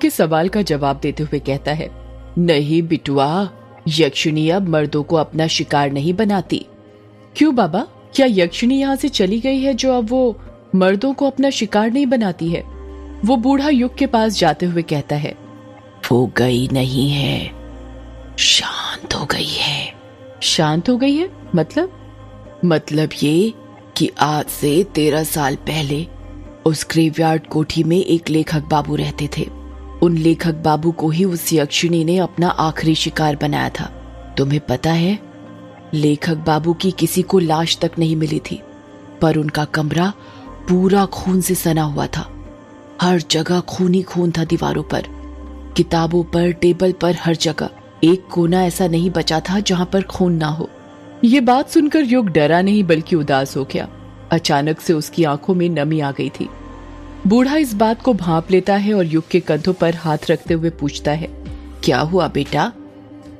के सवाल का जवाब देते हुए कहता है, नहीं बिटुआ, यक्षिणी अब मर्दों को अपना शिकार नहीं बनाती। क्यों बाबा, क्या यक्षिणी यहाँ से चली गई है जो अब वो मर्दों को अपना शिकार नहीं बनाती है? वो बूढ़ा युग के पास जाते हुए कहता है, वो गई नहीं है, शांत हो गई है। शांत हो गई है मतलब ये कि आज से 13 साल पहले उस ग्रेवयार्ड कोठी में एक लेखक बाबू रहते थे। उन लेखक बाबू को ही उस यक्षिणी ने अपना आखिरी शिकार बनाया था। तुम्हें पता है, लेखक बाबू की किसी को लाश तक नहीं मिली थी, पर उनका कमरा पूरा खून से सना हुआ था। हर जगह खून ही खून था, दीवारों पर, किताबों पर, टेबल पर, हर जगह। एक कोना ऐसा नहीं बचा था जहां पर खून ना हो। ये बात सुनकर युग डरा नहीं बल्कि उदास हो गया। अचानक से उसकी आंखों में नमी आ गई थी। बूढ़ा इस बात को भांप लेता है और युग के कंधों पर हाथ रखते हुए पूछता है, क्या हुआ बेटा?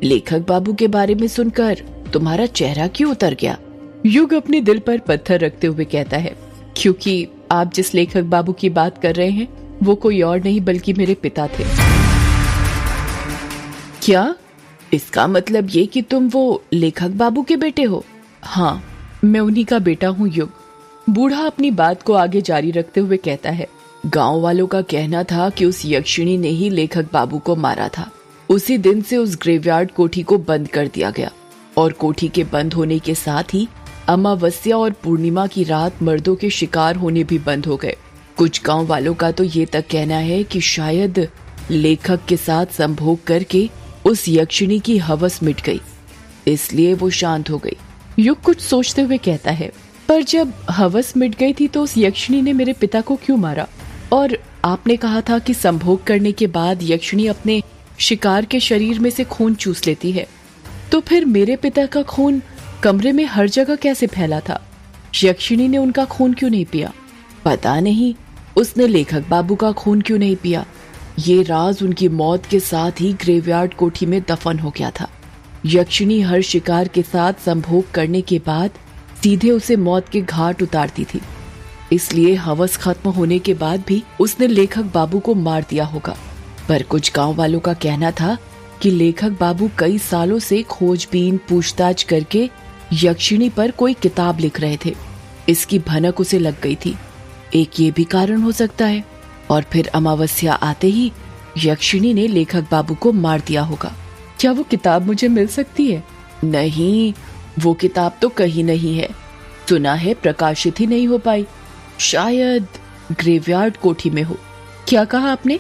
लेखक बाबू के बारे में सुनकर तुम्हारा चेहरा क्यों उतर गया? युग अपने दिल पर पत्थर रखते हुए कहता है, क्योंकि आप जिस लेखक बाबू की बात कर रहे हैं वो कोई और नहीं बल्कि मेरे पिता थे। क्या? इसका मतलब ये कि तुम वो लेखक बाबू के बेटे हो? हाँ, मैं उन्हीं का बेटा हूँ युग। बूढ़ा अपनी बात को आगे जारी रखते हुए कहता है, गांव वालों का कहना था कि उस यक्षिणी ने ही लेखक बाबू को मारा था। उसी दिन से उस ग्रेवयार्ड कोठी को बंद कर दिया गया और कोठी के बंद होने के साथ ही अमावस्या और पूर्णिमा की रात मर्दों के शिकार होने भी बंद हो गए। कुछ गांव वालों का तो ये तक कहना है कि शायद लेखक के साथ संभोग करके उस यक्षिणी की हवस मिट गई, इसलिए वो शांत हो गई। युग कुछ सोचते हुए कहता है, पर जब हवस मिट गई थी तो उस यक्षिणी ने मेरे पिता को क्यों मारा? और आपने कहा था कि संभोग करने के बाद यक्षिणी अपने शिकार के शरीर में से खून चूस लेती है, तो फिर मेरे पिता का खून कमरे में हर जगह कैसे फैला था? यक्षिणी ने उनका खून क्यों नहीं पिया? पता नहीं, उसने लेखक बाबू का खून क्यों नहीं पिया। ये राज उनकी मौत के साथ ही ग्रेवयार्ड कोठी में दफन हो गया था। यक्षिणी हर शिकार के साथ संभोग करने के बाद सीधे उसे मौत के घाट उतारती थी, इसलिए हवस खत्म होने के बाद भी उसने लेखक बाबू को मार दिया होगा। पर कुछ गांव वालों का कहना था कि लेखक बाबू कई सालों से खोजबीन पूछताछ करके यक्षिणी पर कोई किताब लिख रहे थे। इसकी भनक उसे लग गई थी। एक ये भी कारण हो सकता है। और फिर अमावस्या आते ही यक्षिणी ने लेखक बाबू को मार दिया होगा। क्या वो किताब मुझे मिल सकती है? नहीं, वो किताब तो कहीं नहीं है। सुना है प्रकाशित ही नहीं हो पाई। शायद ग्रेवयार्ड कोठी में हो। क्या कहा आपने?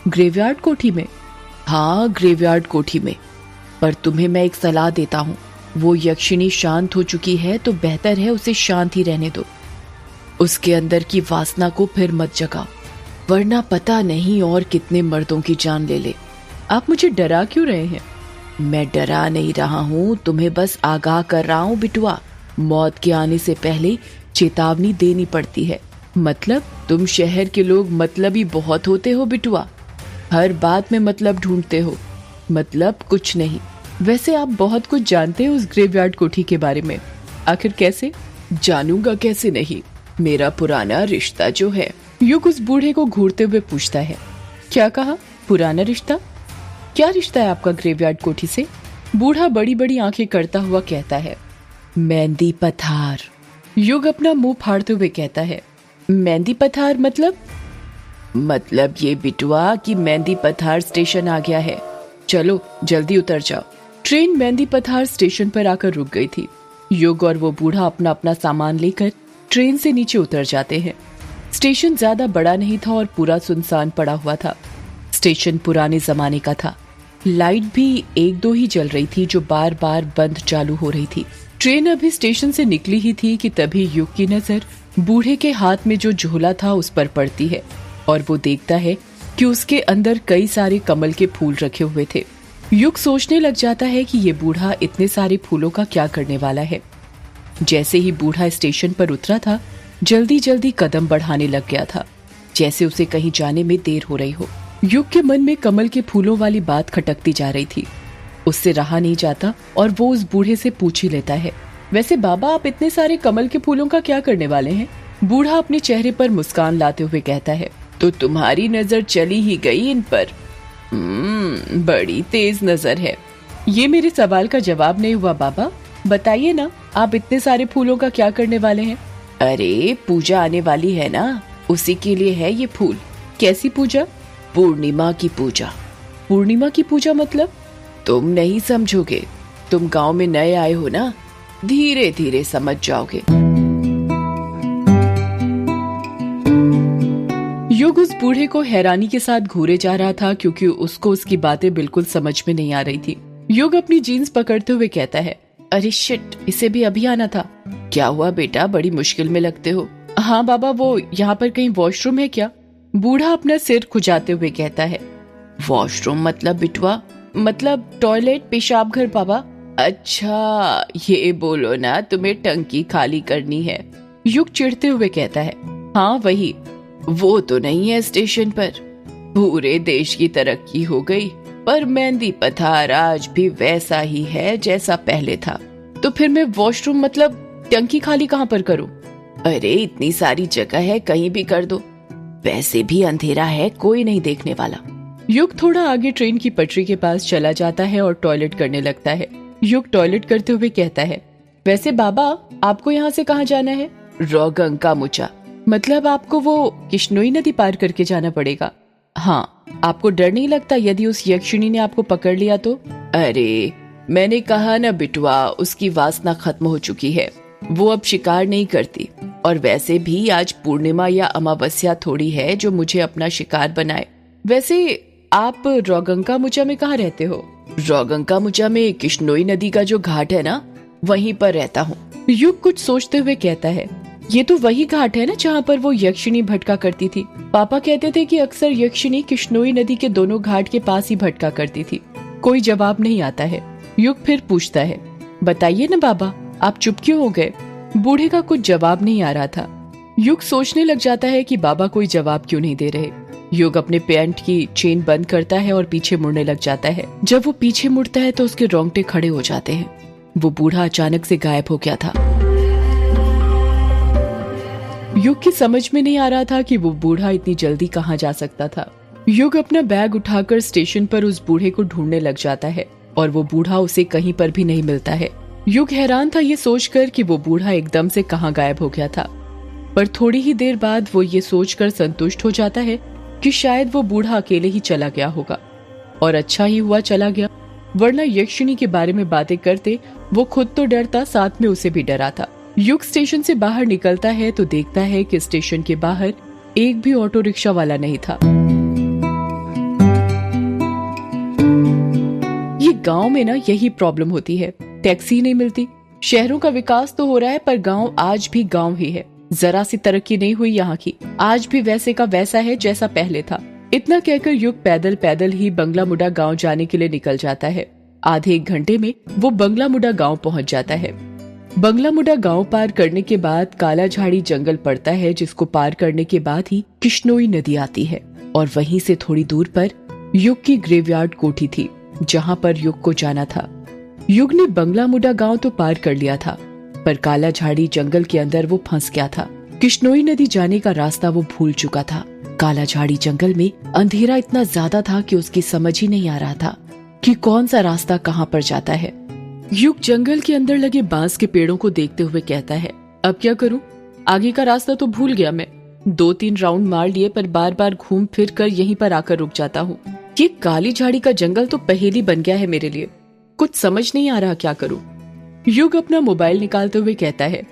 ग्रेवयार्ड कोठी में? हाँ, ग्रेवयार्ड कोठी में। पर तुम्हें मैं एक सलाह देता हूँ, वो यक्षिणी शांत हो चुकी है तो बेहतर है उसे शांत ही रहने दो। उसके अंदर की वासना को फिर मत जगाओ, वरना पता नहीं और कितने मर्दों की जान ले ले। आप मुझे डरा क्यों रहे हैं? मैं डरा नहीं रहा हूँ, तुम्हें बस आगाह कर रहा हूँ बिटुआ। मौत के आने से पहले चेतावनी देनी पड़ती है। मतलब? तुम शहर के लोग मतलबी बहुत होते हो बिटुआ, हर बात में मतलब ढूंढते हो। मतलब कुछ नहीं। वैसे आप बहुत कुछ जानते हो उस ग्रेवयार्ड कोठी के बारे में। आखिर कैसे? जानूंगा कैसे नहीं, मेरा पुराना रिश्ता जो है। युग उस बूढ़े को घूरते हुए पूछता है, क्या कहा? पुराना रिश्ता? क्या रिश्ता है आपका ग्रेवयार्ड कोठी से? बूढ़ा बड़ी बड़ी आंखें करता हुआ कहता है, मेहंदी पथार। युग अपना मुंह फाड़ते हुए कहता है, मेहंदी पथार मतलब ये बिटुआ कि मेहंदी पथार स्टेशन आ गया है, चलो जल्दी उतर जाओ। ट्रेन मेहंदी पथार स्टेशन पर आकर रुक गई थी। युग और वो बूढ़ा अपना अपना सामान लेकर ट्रेन से नीचे उतर जाते हैं। स्टेशन ज्यादा बड़ा नहीं था और पूरा सुनसान पड़ा हुआ था। स्टेशन पुराने जमाने का था। लाइट भी एक दो ही जल रही थी जो बार बार बंद चालू हो रही थी। ट्रेन अभी स्टेशन से निकली ही थी कि तभी युग की नजर बूढ़े के हाथ में जो झोला था उस पर पड़ती है और वो देखता है कि उसके अंदर कई सारे कमल के फूल रखे हुए थे। युग सोचने लग जाता है कि ये बूढ़ा इतने सारे फूलों का क्या करने वाला है। जैसे ही बूढ़ा स्टेशन पर उतरा था, जल्दी जल्दी कदम बढ़ाने लग गया था, जैसे उसे कहीं जाने में देर हो रही हो। युग के मन में कमल के फूलों वाली बात खटकती जा रही थी। उससे रहा नहीं जाता और वो उस बूढ़े से पूछ ही लेता है, वैसे बाबा आप इतने सारे कमल के फूलों का क्या करने वाले हैं? बूढ़ा अपने चेहरे पर मुस्कान लाते हुए कहता है, तो तुम्हारी नजर चली ही गई इन पर। बड़ी तेज नजर है। ये मेरे सवाल का जवाब नहीं हुआ बाबा। बताइए ना, आप इतने सारे फूलों का क्या करने वाले हैं? अरे पूजा आने वाली है ना, उसी के लिए है ये फूल। कैसी पूजा? पूर्णिमा की पूजा। पूर्णिमा की पूजा मतलब? तुम नहीं समझोगे, तुम गांव में नए आए हो ना, धीरे धीरे समझ जाओगे। युग उस बूढ़े को हैरानी के साथ घूरे जा रहा था क्योंकि उसको उसकी बातें बिल्कुल समझ में नहीं आ रही थी। युग अपनी जीन्स पकड़ते हुए कहता है, अरे शिट, इसे भी अभी आना था। क्या हुआ बेटा, बड़ी मुश्किल में लगते हो। हाँ बाबा, वो यहाँ पर कहीं वॉशरूम है क्या? बूढ़ा अपना सिर खुजाते हुए कहता है। वॉशरूम मतलब बिटवा? मतलब टॉयलेट, पेशाब घर बाबा। अच्छा, ये बोलो ना तुम्हें टंकी खाली करनी है। युग चिढ़ते हुए कहता है, हाँ वही। वो तो नहीं है स्टेशन पर। पूरे देश की तरक्की हो गई, पर मेहंदी पथार आज भी वैसा ही है जैसा पहले था। तो फिर मैं वॉशरूम मतलब टंकी खाली कहाँ पर करूँ? अरे इतनी सारी जगह है, कहीं भी कर दो। वैसे भी अंधेरा है, कोई नहीं देखने वाला। युग थोड़ा आगे ट्रेन की पटरी के पास चला जाता है और टॉयलेट करने लगता है। युग टॉयलेट करते हुए कहता है, वैसे बाबा आपको यहाँ से कहाँ जाना है? रोगंगा मुचा। मतलब आपको वो किश्नोई नदी पार करके जाना पड़ेगा? हाँ। आपको डर नहीं लगता यदि उस यक्षिणी ने आपको पकड़ लिया तो? अरे मैंने कहा ना बिटवा, उसकी वासना खत्म हो चुकी है, वो अब शिकार नहीं करती। और वैसे भी आज पूर्णिमा या अमावस्या थोड़ी है जो मुझे अपना शिकार बनाए। वैसे आप रोगंगा मुचा में कहाँ रहते हो? रोगंगा मुचा में किश्नोई नदी का जो घाट है ना, वहीं पर रहता हूँ। युग कुछ सोचते हुए कहता है, ये तो वही घाट है ना जहाँ पर वो यक्षिणी भटका करती थी। पापा कहते थे कि अक्सर यक्षिणी किश्नोई नदी के दोनों घाट के पास ही भटका करती थी। कोई जवाब नहीं आता है। युग फिर पूछता है, बताइए ना बाबा, आप चुप क्यों हो गए? बूढ़े का कुछ जवाब नहीं आ रहा था। युग सोचने लग जाता है कि बाबा कोई जवाब क्यों नहीं दे रहे। युग अपने पैंट की चेन बंद करता है और पीछे मुड़ने लग जाता है। जब वो पीछे मुड़ता है तो उसके रोंगटे खड़े हो जाते हैं। वो बूढ़ा अचानक से गायब हो गया था। युग की समझ में नहीं आ रहा था कि वो बूढ़ा इतनी जल्दी कहाँ जा सकता था। युग अपना बैग उठाकर स्टेशन पर उस बूढ़े को ढूंढने लग जाता है और वो बूढ़ा उसे कहीं पर भी नहीं मिलता है। युग हैरान था ये सोचकर कि वो बूढ़ा एकदम से कहाँ गायब हो गया था, पर थोड़ी ही देर बाद वो ये सोचकर संतुष्ट हो जाता है कि शायद वो बूढ़ा अकेले ही चला गया होगा। और अच्छा ही हुआ चला गया, वरना यक्षिणी के बारे में बातें करते वो खुद तो डरता, साथ में उसे भी डराता। युग स्टेशन से बाहर निकलता है तो देखता है कि स्टेशन के बाहर एक भी ऑटो रिक्शा वाला नहीं था। ये गांव में ना यही प्रॉब्लम होती है, टैक्सी नहीं मिलती। शहरों का विकास तो हो रहा है पर गांव आज भी गांव ही है। जरा सी तरक्की नहीं हुई यहाँ की, आज भी वैसे का वैसा है जैसा पहले था। इतना कहकर युग पैदल पैदल ही बंगला मुडा गांव जाने के लिए निकल जाता है। आधे एक घंटे में वो बंगला मुडा गांव पहुंच जाता है। बंगला मुडा गांव पार करने के बाद काला झाड़ी जंगल पड़ता है, जिसको पार करने के बाद ही किश्नोई नदी आती है। और वहीं से थोड़ी दूर पर युग की ग्रेवयार्ड कोठी थी जहाँ पर युग को जाना था। युग ने बंगला मुडा गांव तो पार कर लिया था, पर काला झाड़ी जंगल के अंदर वो फंस गया था। किश्नोई नदी जाने का रास्ता वो भूल चुका था। काला झाड़ी जंगल में अंधेरा इतना ज्यादा था कि उसकी समझ ही नहीं आ रहा था कि कौन सा रास्ता कहाँ पर जाता है। युग जंगल के अंदर लगे बांस के पेड़ों को देखते हुए कहता है, अब क्या करूं? आगे का रास्ता तो भूल गया मैं। 2-3 राउंड मार लिए पर बार बार घूम फिर कर यहीं पर आकर रुक जाता हूँ। ये काली झाड़ी का जंगल तो पहेली बन गया है मेरे लिए। कुछ समझ नहीं आ रहा क्या करूं। युग अपना मोबाइल निकालते हुए कहता है,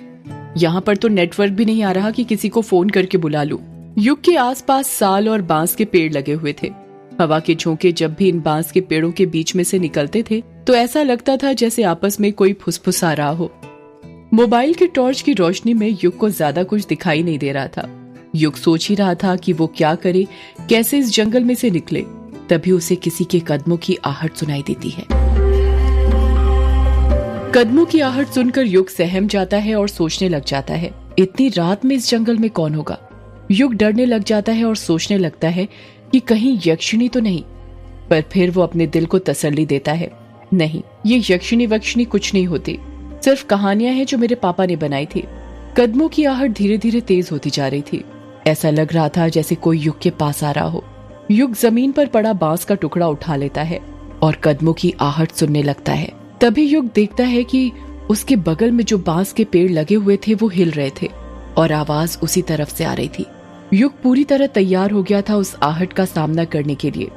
यहाँ पर तो नेटवर्क भी नहीं आ रहा कि किसी को फोन करके बुला लूं। युग के आसपास साल और बांस के पेड़ लगे हुए थे। हवा के झोंके जब भी इन बांस के पेड़ों के बीच में से निकलते थे तो ऐसा लगता था जैसे आपस में कोई फुसफुसा रहा हो। मोबाइल की टॉर्च की रोशनी में युग को ज्यादा कुछ दिखाई नहीं दे रहा था। युग सोच ही रहा था कि वो क्या करे, कैसे इस जंगल में से निकले। तभी उसे किसी के कदमों की आहट सुनाई देती है। कदमों की आहट सुनकर युग सहम जाता है और सोचने लग जाता है, इतनी रात में इस जंगल में कौन होगा। युग डरने लग जाता है और सोचने लगता है कि कहीं यक्षिणी तो नहीं। पर फिर वो अपने दिल को तसल्ली देता है, नहीं, ये यक्षिणी वक्षिणी कुछ नहीं होती, सिर्फ कहानियां हैं जो मेरे पापा ने बनाई थी। कदमों की आहट धीरे धीरे तेज होती जा रही थी। ऐसा लग रहा था जैसे कोई युग के पास आ रहा हो। युग जमीन पर पड़ा बांस का टुकड़ा उठा लेता है और कदमों की आहट सुनने लगता है। तभी युग देखता है कि उसके बगल में जो बांस के पेड़ लगे हुए थे वो हिल रहे थे और आवाज उसी तरफ से आ रही थी। युग पूरी तरह तैयार हो गया था उस आहट का सामना करने के लिए।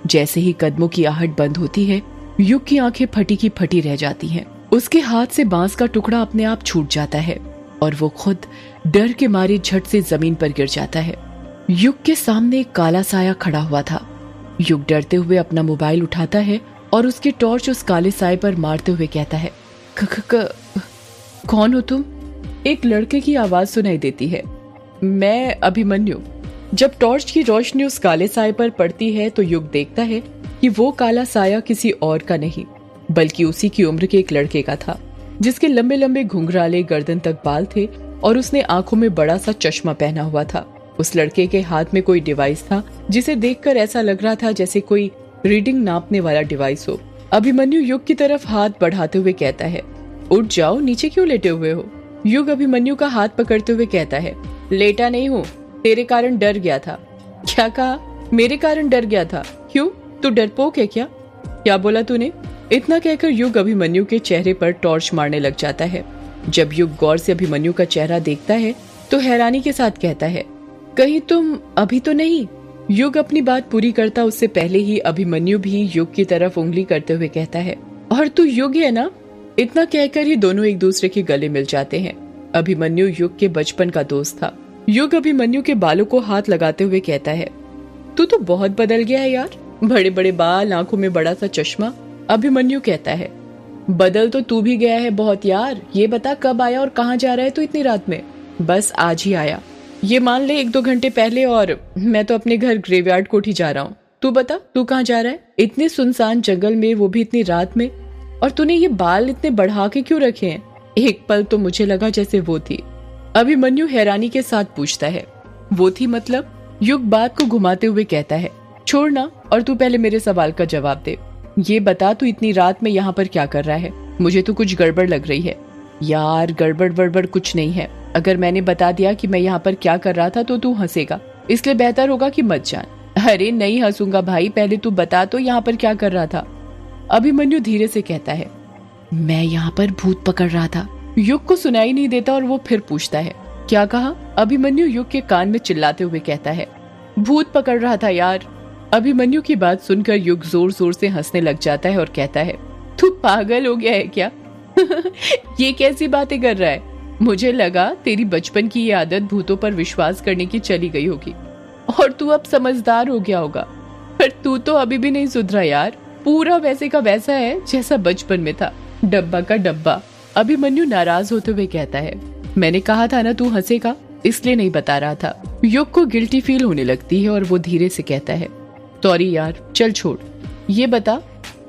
जैसे ही कदमों की आहट बंद होती है, युग की आंखें फटी की फटी रह जाती हैं। उसके हाथ से बांस का टुकड़ा अपने आप छूट जाता है और वो खुद डर के मारे झट से जमीन पर गिर जाता है। युग के सामने एक काला साया खड़ा हुआ था। युग डरते हुए अपना मोबाइल उठाता है और उसकी टॉर्च उस काले साए पर मारते हुए कहता है, कौन हो तुम? एक लड़के की आवाज सुनाई देती है, मैं अभिमन्यु। जब टॉर्च की रोशनी उस काले साए पर पड़ती है तो युग देखता है कि वो काला साया किसी और का नहीं बल्कि उसी की उम्र के एक लड़के का था, जिसके लंबे लंबे घुंघराले गर्दन तक बाल थे और उसने आंखों में बड़ा सा चश्मा पहना हुआ था। उस लड़के के हाथ में कोई डिवाइस था जिसे देखकर ऐसा लग रहा था जैसे कोई रीडिंग नापने वाला डिवाइस हो। अभिमन्यु युग की तरफ हाथ बढ़ाते हुए कहता है, उठ जाओ, नीचे क्यों लेटे हुए हो? युग अभिमन्यु का हाथ पकड़ते हुए कहता है, लेटा नहीं हूँ, तेरे कारण डर गया था। क्या कहा? मेरे कारण डर गया था? क्यों, तू डरपोक है क्या? क्या बोला तूने? इतना कहकर युग अभिमन्यु के चेहरे पर टॉर्च मारने लग जाता है। जब युग गौर से अभिमन्यु का चेहरा देखता है तो हैरानी के साथ कहता है, कहीं तुम अभी तो नहीं? युग अपनी बात पूरी करता उससे पहले ही अभिमन्यु भी युग की तरफ उंगली करते हुए कहता है, और तू युग है ना? इतना कहकर ही दोनों एक दूसरे के गले मिल जाते हैं। अभिमन्यु युग के बचपन का दोस्त था। युग अभिमन्यु के बालों को हाथ लगाते हुए कहता है, तू तो बहुत बदल गया है यार, बड़े बड़े बाल, आंखों में बड़ा सा चश्मा। अभिमन्यु कहता है, बदल तो तू भी गया है बहुत यार। ये बता कब आया और कहाँ जा रहा है तू इतनी रात में? बस आज ही आया, ये मान ले 1-2 घंटे पहले, और मैं तो अपने घर ग्रेवयार्ड कोठी जा रहा हूँ। तू बता, तू कहाँ जा रहा है इतने सुनसान जंगल में, वो भी इतनी रात में? और तूने ये बाल इतने बढ़ा के क्यों रखे हैं? एक पल तो मुझे लगा जैसे वो थी। अभिमन्यु हैरानी के साथ पूछता है, वो थी मतलब? युग बात को घुमाते हुए कहता है, छोड़ना, और तू पहले मेरे सवाल का जवाब दे। ये बता, तू इतनी रात में यहाँ पर क्या कर रहा है? मुझे तो कुछ गड़बड़ लग रही है। यार गड़बड़ वड़बड़ कुछ नहीं है। अगर मैंने बता दिया कि मैं यहाँ पर क्या कर रहा था तो तू हंसेगा, इसलिए बेहतर होगा कि मत जान। अरे नहीं हंसूंगा भाई, पहले तू बता तो यहाँ पर क्या कर रहा था? अभिमन्यु धीरे से कहता है, मैं यहाँ पर भूत पकड़ रहा था। युग को सुनाई नहीं देता और वो फिर पूछता है, क्या कहा? अभिमन्यु युग के कान में चिल्लाते हुए कहता है, भूत पकड़ रहा था यार। अभिमन्यु की बात सुनकर युग जोर जोर से हंसने लग जाता है और कहता है, तू पागल हो गया है क्या? ये कैसी बातें कर रहा है? मुझे लगा तेरी बचपन की ये आदत भूतों पर विश्वास करने की चली गई होगी और तू अब समझदार हो गया होगा, पर तू तो अभी भी नहीं सुधरा यार, पूरा वैसे का वैसा है जैसा बचपन में था, डब्बा का डब्बा। अभिमन्यु नाराज होते हुए कहता है, मैंने कहा था ना तू हंसेगा, इसलिए नहीं बता रहा था। युग को गिल्टी फील होने लगती है और वो धीरे से कहता है, सॉरी यार, चल छोड़। ये बता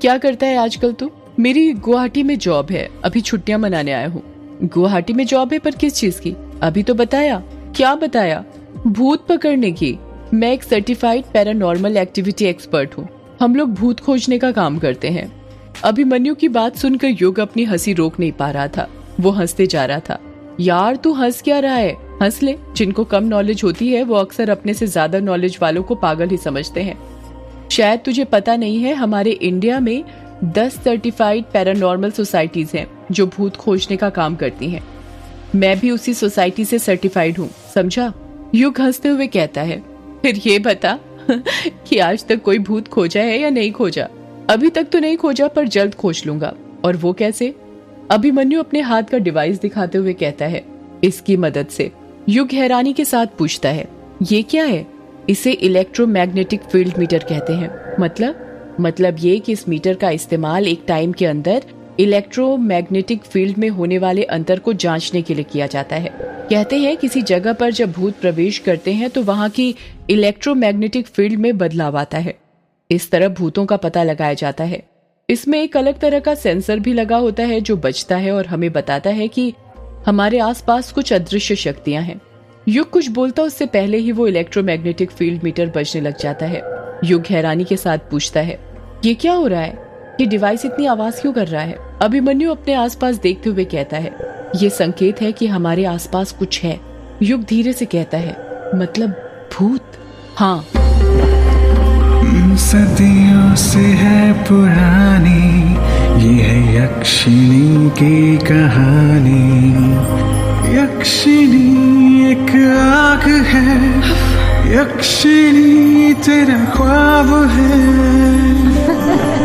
क्या करता है आजकल तू? मेरी गुवाहाटी में जॉब है, अभी छुट्टियां मनाने आया हूँ। गुवाहाटी में जॉब है, पर किस चीज की? अभी तो बताया। क्या बताया? भूत पकड़ने की। मैं एक सर्टिफाइड पैरानॉर्मल एक्टिविटी एक्सपर्ट हूँ, हम लोग भूत खोजने का काम करते हैं। अभिमन्यु की बात सुनकर युग अपनी हंसी रोक नहीं पा रहा था, वो हंसते जा रहा था। यार तू हंस क्या रहा है? हंस ले, जिनको कम नॉलेज होती है वो अक्सर अपने से ज्यादा नॉलेज वालों को पागल ही समझते हैं। शायद तुझे पता नहीं है, हमारे इंडिया में 10 सर्टिफाइड पैरानॉर्मल सोसाइटीज हैं जो भूत खोजने का काम करती हैं। मैं भी उसी सोसाइटी से सर्टिफाइड हूँ, समझा? युग हंसते हुए कहता है, फिर ये बता कि आज तक कोई भूत खोजा है या नहीं खोजा? अभी तक तो नहीं खोजा, पर जल्द खोज लूंगा। और वो कैसे? अभिमन्यु अपने हाथ का डिवाइस दिखाते हुए कहता है, इसकी मदद से। युग हैरानी के साथ पूछता है, ये क्या है? इसे इलेक्ट्रोमैग्नेटिक फील्ड मीटर कहते हैं। मतलब ये कि इस मीटर का इस्तेमाल एक टाइम के अंदर इलेक्ट्रोमैग्नेटिक फील्ड में होने वाले अंतर को जांचने के लिए किया जाता है। कहते हैं किसी जगह पर जब भूत प्रवेश करते हैं तो वहां की इलेक्ट्रोमैग्नेटिक फील्ड में बदलाव आता है। इस तरह भूतों का पता लगाया जाता है। इसमें एक अलग तरह का सेंसर भी लगा होता है जो बजता है और हमें बताता है कि हमारे आसपास कुछ अदृश्य शक्तियां हैं। युग कुछ बोलता उससे पहले ही वो इलेक्ट्रोमैग्नेटिक फील्ड मीटर बजने लग जाता है। युग हैरानी के साथ पूछता है, ये क्या हो रहा है? ये डिवाइस इतनी आवाज क्यों कर रहा है? अभिमन्यु अपने आसपास देखते हुए कहता है, ये संकेत है कि हमारे आसपास कुछ है। युग धीरे से कहता है, मतलब भूत? हाँ। सदियों से है पुरानी ये है यक्षिणी की कहानी। यक्षिणी एक आग है, यक्षिणी तेरा ख्वाब है।